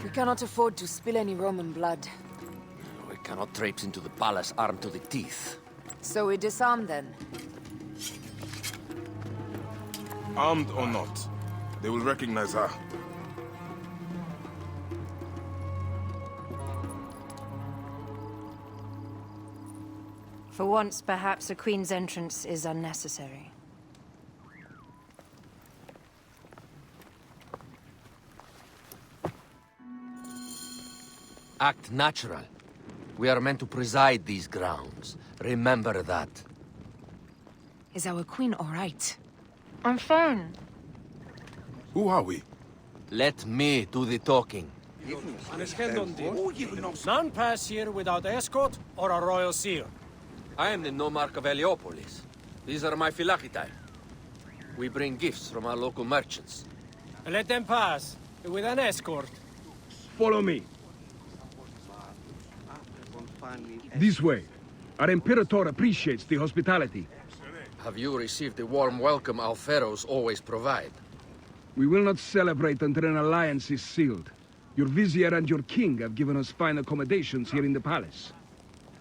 We cannot afford to spill any Roman blood. We cannot traipse into the palace armed to the teeth. So we disarm then? Armed or not, they will recognize her. For once, perhaps a queen's entrance is unnecessary. Act natural. We are meant to preside these grounds. Remember that. Is our queen all right? I'm fine. Who are we? Let me do the talking. None pass here without escort or a royal seal. I am the nomarch of Heliopolis. These are my Phylakitae. We bring gifts from our local merchants. Let them pass, with an escort. Follow me. This way. Our Imperator appreciates the hospitality. Have you received the warm welcome our pharaohs always provide? We will not celebrate until an alliance is sealed. Your vizier and your king have given us fine accommodations here in the palace.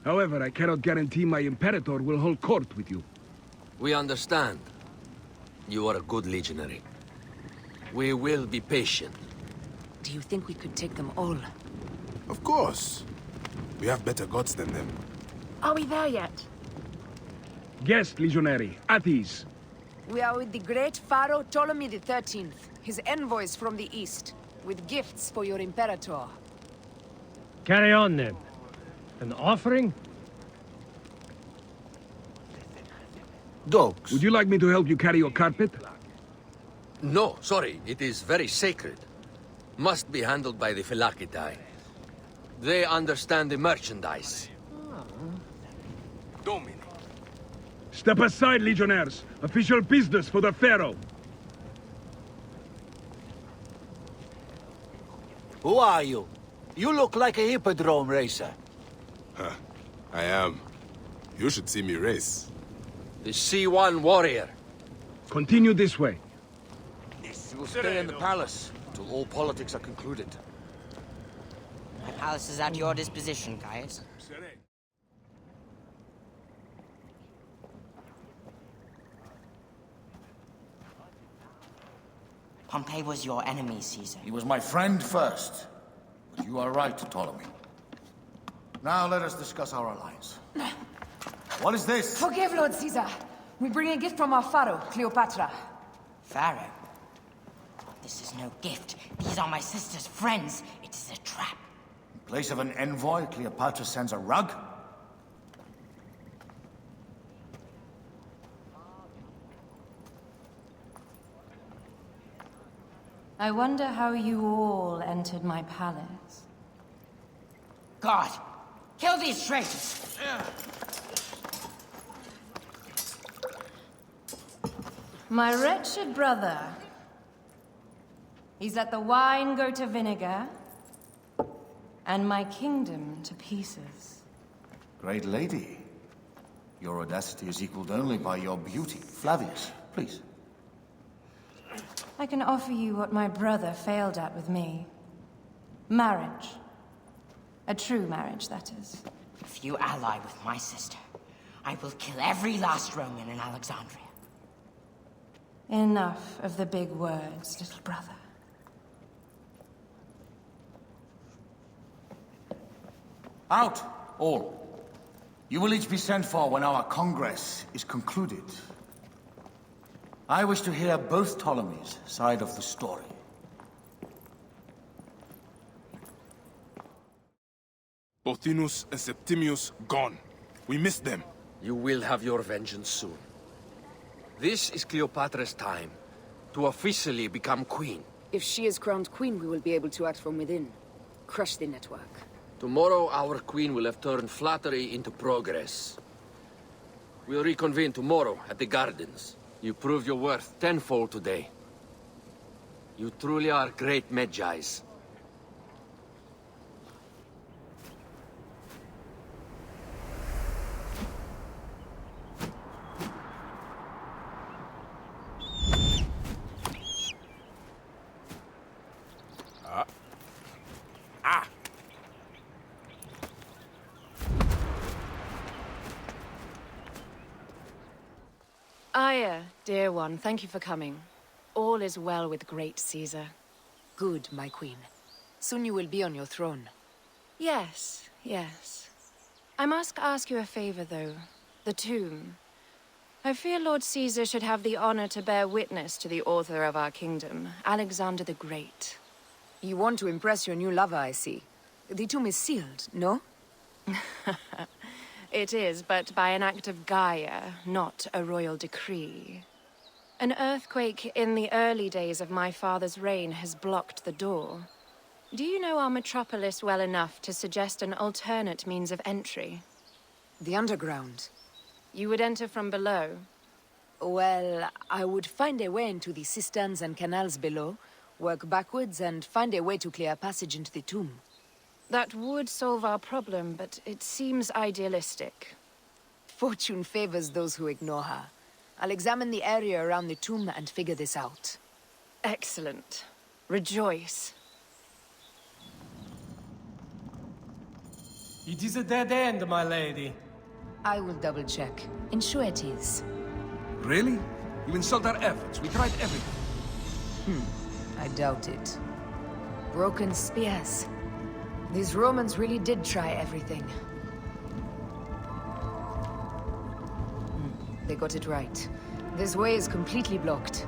However, I cannot guarantee my Imperator will hold court with you. We understand. You are a good legionary. We will be patient. Do you think we could take them all? Of course. We have better gods than them. Are we there yet? Guest, legionary, at ease. We are with the great Pharaoh Ptolemy XIII, his envoys from the east, with gifts for your Imperator. Carry on, then. An offering? Dogs. Would you like me to help you carry your carpet? No, sorry. It is very sacred. Must be handled by the Phylakitae. They understand the merchandise. Domini. Step aside, legionnaires. Official business for the Pharaoh. Who are you? You look like a hippodrome racer. Huh. I am. You should see me race. The C1 warrior. Continue this way. You will stay in the palace until all politics are concluded. My palace is at your disposition, guys. Pompey was your enemy, Caesar. He was my friend first. But you are right, Ptolemy. Now let us discuss our alliance. What is this? Forgive, Lord Caesar. We bring a gift from our Pharaoh, Cleopatra. Pharaoh? This is no gift. These are my sister's friends. It is a trap. In place of an envoy, Cleopatra sends a rug? I wonder how you all entered my palace. God! Kill these traitors! My wretched brother. He's let the wine go to vinegar, and my kingdom to pieces. Great lady. Your audacity is equaled only by your beauty. Flavius, please. I can offer you what my brother failed at with me. Marriage. A true marriage, that is. If you ally with my sister, I will kill every last Roman in Alexandria. Enough of the big words, little brother. Out, all. You will each be sent for when our congress is concluded. I wish to hear both Ptolemy's side of the story. Pothinus and Septimius gone. We missed them. You will have your vengeance soon. This is Cleopatra's time to officially become queen. If she is crowned queen, we will be able to act from within. Crush the network. Tomorrow, our queen will have turned flattery into progress. We'll reconvene tomorrow at the gardens. You proved your worth tenfold today. You truly are great Magi's. Sire, dear one, thank you for coming. All is well with great Caesar. Good, my queen. Soon you will be on your throne. Yes, yes. I must ask you a favor, though. The tomb. I fear Lord Caesar should have the honor to bear witness to the author of our kingdom, Alexander the Great. You want to impress your new lover, I see. The tomb is sealed, no? It is, but by an act of Gaia, not a royal decree. An earthquake in the early days of my father's reign has blocked the door. Do you know our metropolis well enough to suggest an alternate means of entry? The underground. You would enter from below? Well, I would find a way into the cisterns and canals below, work backwards, and find a way to clear a passage into the tomb. That would solve our problem, but it seems idealistic. Fortune favors those who ignore her. I'll examine the area around the tomb and figure this out. Excellent. Rejoice. It is a dead end, my lady. I will double-check. Ensure it is. Really? You insult our efforts. We tried everything. I doubt it. Broken spears. These Romans really did try everything. They got it right. This way is completely blocked.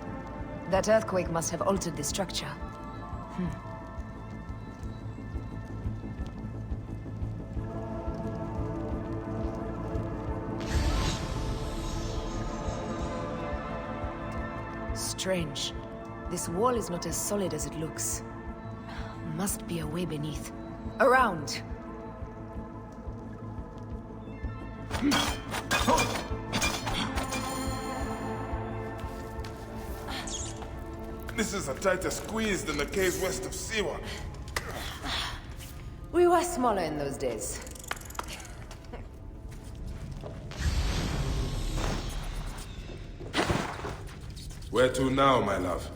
That earthquake must have altered the structure. Strange. This wall is not as solid as it looks. Must be a way beneath. Around! This is a tighter squeeze than the caves west of Siwa. We were smaller in those days. Where to now, my love?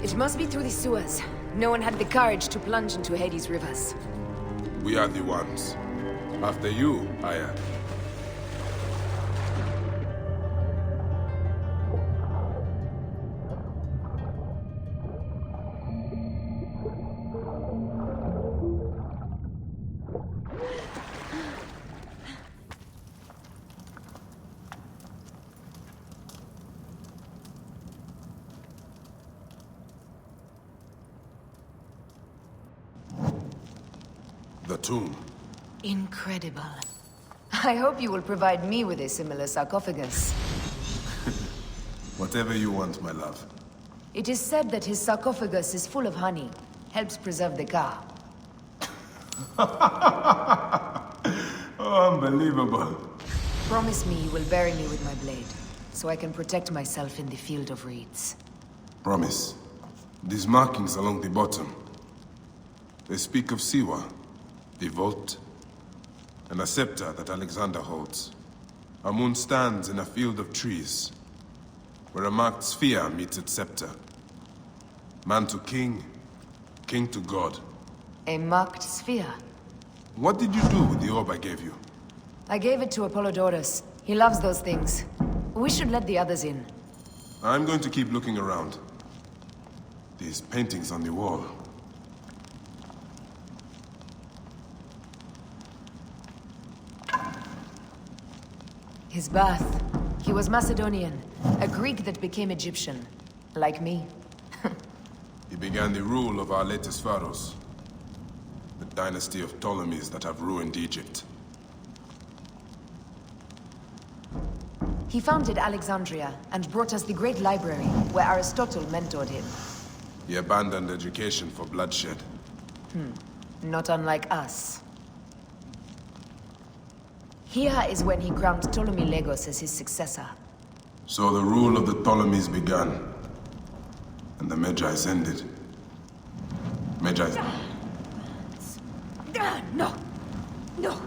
It must be through the sewers. No one had the courage to plunge into Hades' rivers. We are the ones. After you, Aya. The tomb. Incredible. I hope you will provide me with a similar sarcophagus. Whatever you want, my love. It is said that his sarcophagus is full of honey. Helps preserve the Ka. Oh, unbelievable. Promise me you will bury me with my blade, so I can protect myself in the field of reeds. Promise. These markings along the bottom. They speak of Siwa, the vault, and a scepter that Alexander holds. A moon stands in a field of trees, where a marked sphere meets its scepter. Man to king, king to god. A marked sphere. What did you do with the orb I gave you? I gave it to Apollodorus. He loves those things. We should let the others in. I'm going to keep looking around. These paintings on the wall. His birth. He was Macedonian, a Greek that became Egyptian. Like me. He began the rule of our latest pharaohs. The dynasty of Ptolemies that have ruined Egypt. He founded Alexandria and brought us the great library, where Aristotle mentored him. He abandoned education for bloodshed. Not unlike us. Here is when he crowned Ptolemy Legos as his successor. So the rule of the Ptolemies began. And the Magi's ended. Magi's... No! No!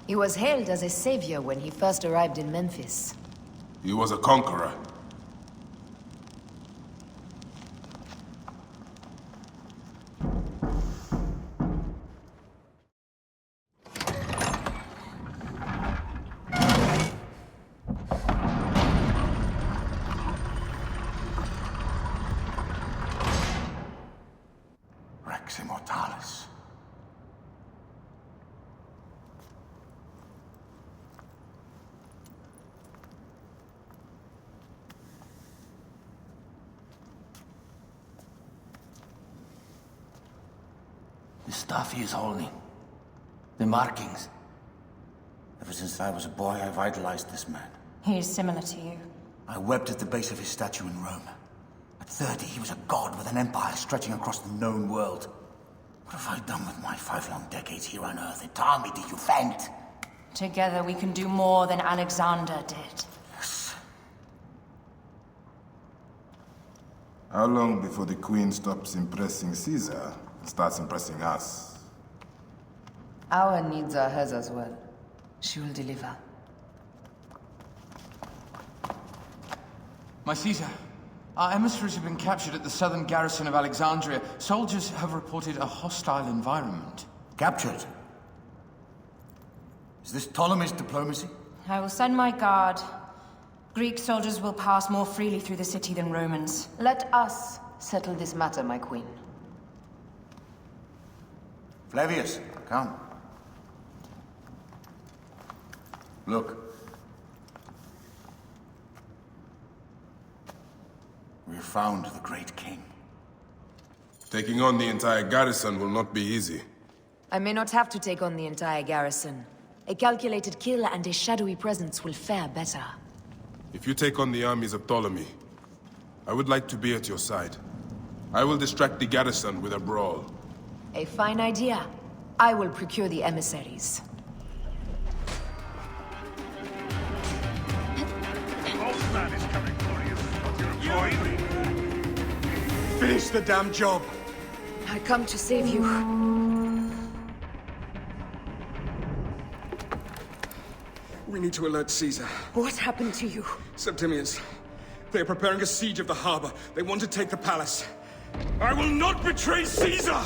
He was hailed as a savior when he first arrived in Memphis. He was a conqueror. Rex Immortalis. The stuff he is holding. The markings. Ever since I was a boy, I've idolized this man. He is similar to you. I wept at the base of his statue in Rome. At 30, he was a god with an empire stretching across the known world. What have I done with my 5 long decades here on Earth? Entirely did you faint? Together we can do more than Alexander did. Yes. How long before the Queen stops impressing Caesar and starts impressing us? Our needs are hers as well. She will deliver. My Caesar, our emissaries have been captured at the southern garrison of Alexandria. Soldiers have reported a hostile environment. Captured? Is this Ptolemy's diplomacy? I will send my guard. Greek soldiers will pass more freely through the city than Romans. Let us settle this matter, my queen. Flavius, come. Look. We have found the great king. Taking on the entire garrison will not be easy. I may not have to take on the entire garrison. A calculated kill and a shadowy presence will fare better. If you take on the armies of Ptolemy, I would like to be at your side. I will distract the garrison with a brawl. A fine idea. I will procure the emissaries. Wolfman is coming for you. What you're employed? Finish the damn job! I come to save you. We need to alert Caesar. What happened to you? Septimius. They are preparing a siege of the harbor. They want to take the palace. I will not betray Caesar!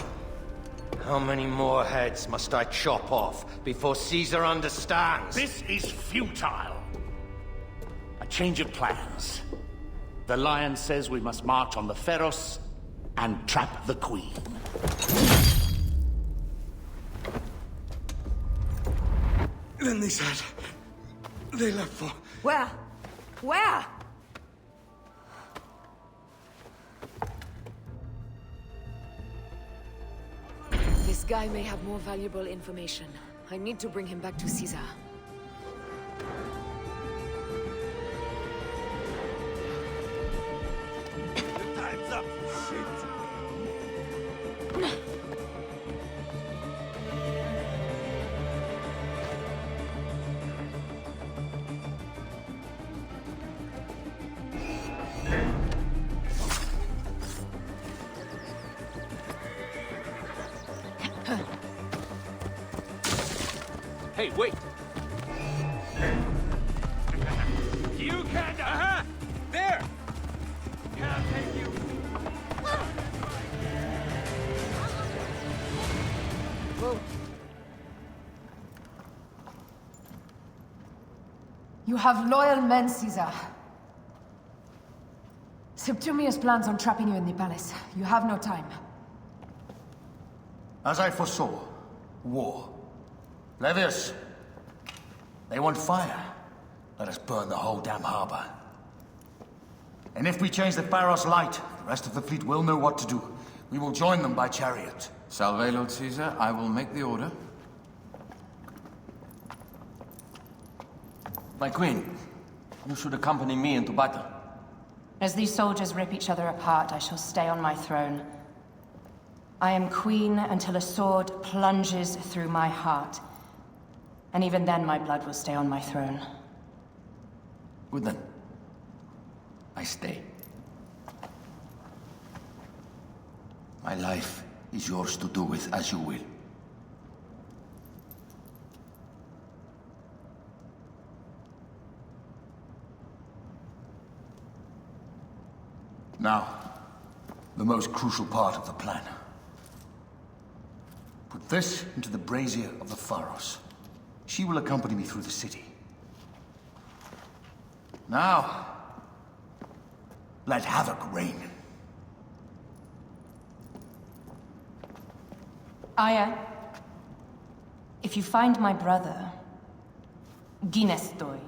How many more heads must I chop off before Caesar understands? This is futile. A change of plans. The Lion says we must march on the Pharos and trap the Queen. Then they said... they left for... Where? Where? This guy may have more valuable information. I need to bring him back to Caesar. Time's up, shit. Hey, wait! You can... There! Can't take you. Whoa. You have loyal men, Caesar. Septimius plans on trapping you in the palace. You have no time. As I foresaw, war. Flavius, they want fire. Let us burn the whole damn harbor. And if we change the Pharos light, the rest of the fleet will know what to do. We will join them by chariot. Salve, Lord Caesar. I will make the order. My queen, you should accompany me into battle. As these soldiers rip each other apart, I shall stay on my throne. I am queen until a sword plunges through my heart. And even then, my blood will stay on my throne. Good then. I stay. My life is yours to do with as you will. Now, the most crucial part of the plan. Put this into the brazier of the Pharos. She will accompany me through the city. Now, let havoc reign. Aya, if you find my brother, Ginestoi,